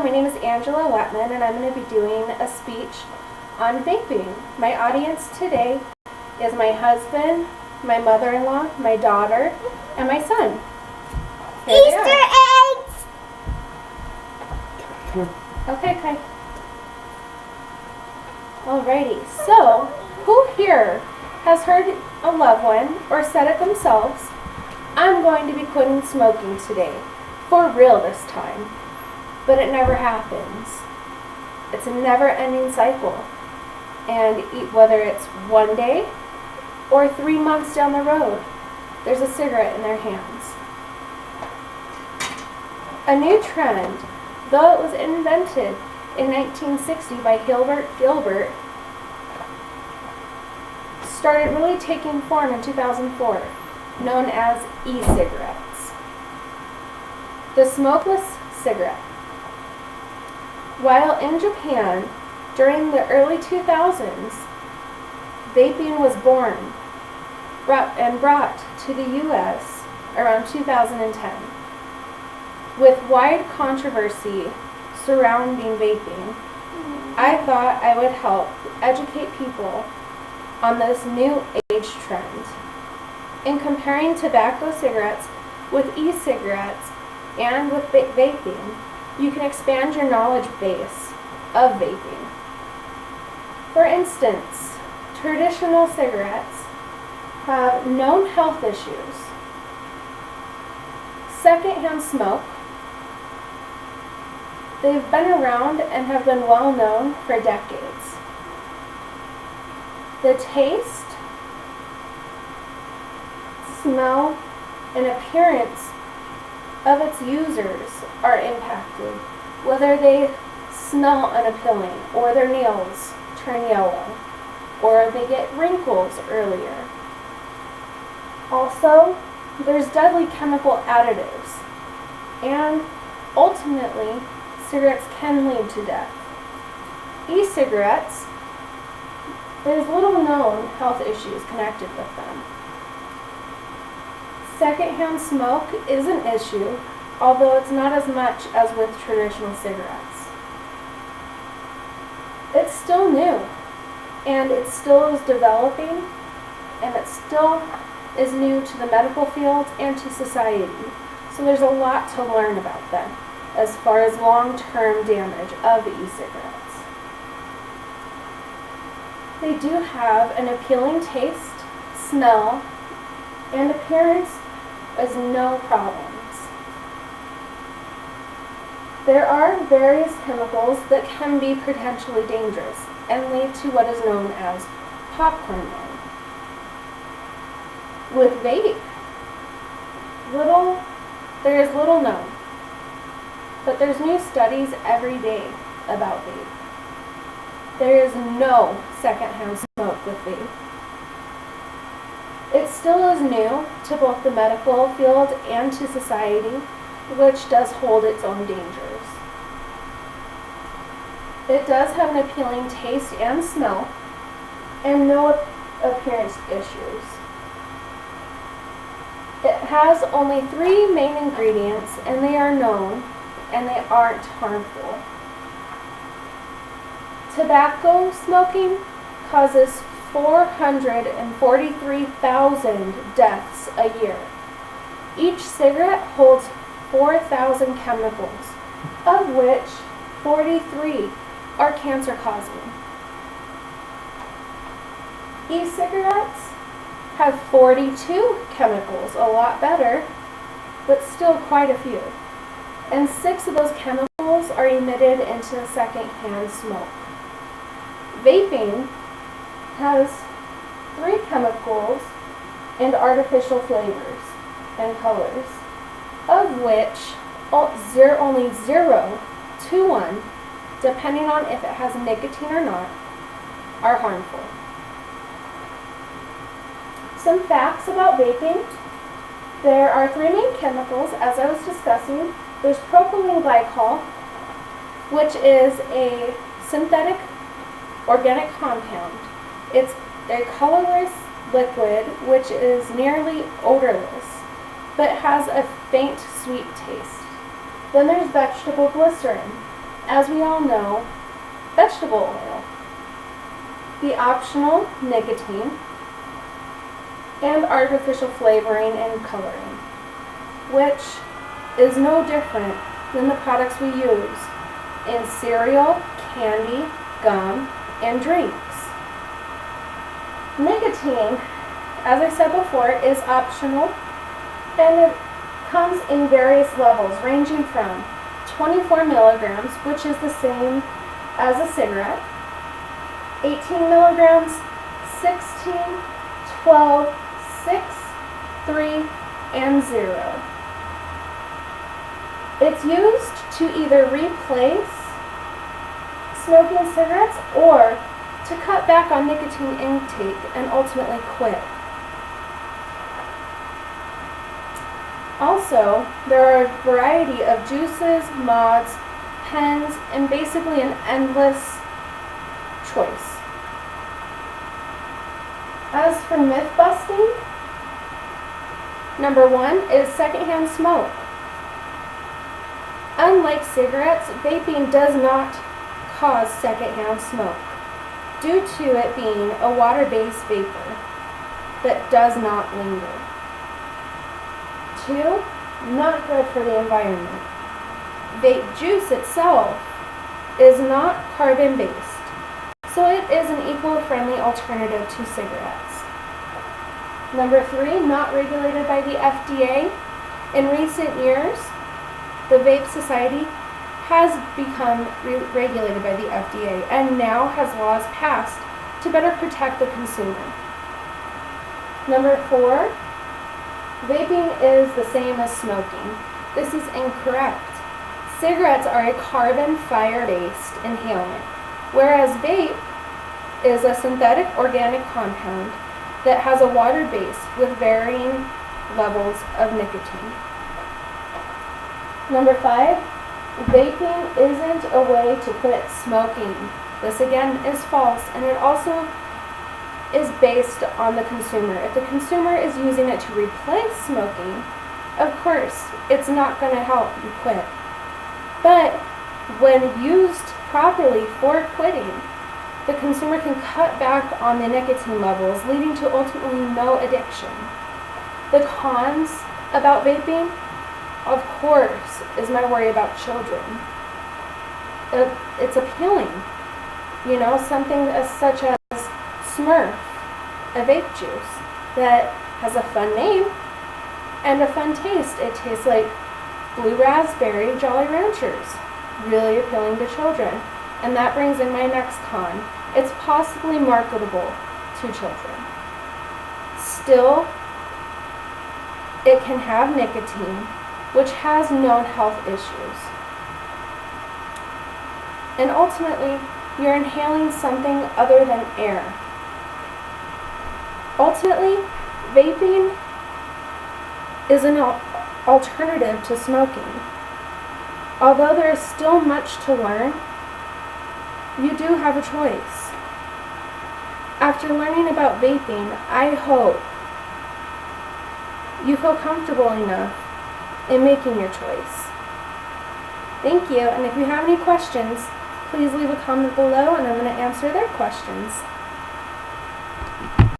my name is Angela Wetman, and I'm going to be doing a speech on vaping. My audience today is my husband, my mother-in-law, my daughter, and my son. Here Easter eggs! Okay, Kai. Alrighty, so who here has heard a loved one or said it themselves, I'm going to be quitting smoking today, for real this time, but it never happens. It's a never-ending cycle, and whether it's one day or 3 months down the road, there's a cigarette in their hands. A new trend, though it was invented in 1960 by Gilbert, started really taking form in 2004, known as e-cigarettes. The smokeless cigarette. While in Japan, during the early 2000s, vaping was born and brought to the U.S. around 2010. With wide controversy surrounding vaping, I thought I would help educate people on this new age trend. In comparing tobacco cigarettes with e-cigarettes and with vaping, you can expand your knowledge base of vaping. For instance, traditional cigarettes have known health issues. Secondhand smoke. They've been around and have been well known for decades. The taste, smell, and appearance of its users are impacted, whether they smell unappealing or their nails turn yellow or they get wrinkles earlier. Also, there's deadly chemical additives, and ultimately, cigarettes can lead to death. E-cigarettes, there's little known health issues connected with them. Secondhand smoke is an issue, although it's not as much as with traditional cigarettes. It's still new, and it still is developing, and it still is new to the medical field and to society. So there's a lot to learn about them as far as long-term damage of e-cigarettes. They do have an appealing taste, smell, and appearance as no problems. There are various chemicals that can be potentially dangerous and lead to what is known as popcorn lung. With vape, there is little known, but there's new studies every day about vape. There is no secondhand smoke with vape. It still is new to both the medical field and to society, which does hold its own dangers. It does have an appealing taste and smell, and no appearance issues. It has only 3 main ingredients, and they are known, and they aren't harmful. Tobacco smoking causes 443,000 deaths a year. Each cigarette holds 4,000 chemicals, of which 43 are cancer-causing. E-cigarettes have 42 chemicals, a lot better, but still quite a few. And 6 of those chemicals are emitted into secondhand smoke. Vaping has 3 chemicals and artificial flavors and colors, of which only 0 to 1, depending on if it has nicotine or not, are harmful. Some facts about vaping. There are 3 main chemicals, as I was discussing. There's propylene glycol, which is a synthetic organic compound. It's a colorless liquid, which is nearly odorless, but has a faint sweet taste. Then there's vegetable glycerin, as we all know, vegetable oil, the optional nicotine, and artificial flavoring and coloring, which is no different than the products we use in cereal, candy, gum, and drinks. Nicotine, as I said before, is optional, and it comes in various levels ranging from 24 milligrams, which is the same as a cigarette, 18 milligrams, 16, 12, 6, 3, and 0. It's used to either replace smoking cigarettes or to cut back on nicotine intake and ultimately quit. Also, there are a variety of juices, mods, pens, and basically an endless choice. As for myth busting, number 1 is secondhand smoke. Unlike cigarettes, vaping does not cause secondhand smoke due to it being a water-based vapor that does not linger. 2, not good for the environment. Vape juice itself is not carbon-based, so it is an eco-friendly alternative to cigarettes. Number 3, not regulated by the FDA. In recent years, the Vape Society has become regulated by the FDA and now has laws passed to better protect the consumer. Number 4, vaping is the same as smoking. This is incorrect. Cigarettes are a carbon fiber-based inhalant, whereas vape is a synthetic organic compound that has a water base with varying levels of nicotine. Number 5, vaping isn't a way to quit smoking. This again is false, and it also is based on the consumer. If the consumer is using it to replace smoking, of course, it's not going to help you quit. But when used properly for quitting, the consumer can cut back on the nicotine levels, leading to ultimately no addiction. The cons about vaping, of course, is my worry about children. It's appealing. You know, something such as Smurf, a vape juice that has a fun name and a fun taste. It tastes like blue raspberry Jolly Ranchers, really appealing to children. And that brings in my next con. It's possibly marketable to children. Still, it can have nicotine, which has known health issues. And ultimately, you're inhaling something other than air. Ultimately, vaping is an alternative to smoking. Although there is still much to learn, you do have a choice. After learning about vaping, I hope you feel comfortable enough in making your choice. Thank you, and if you have any questions, please leave a comment below and I'm going to answer their questions.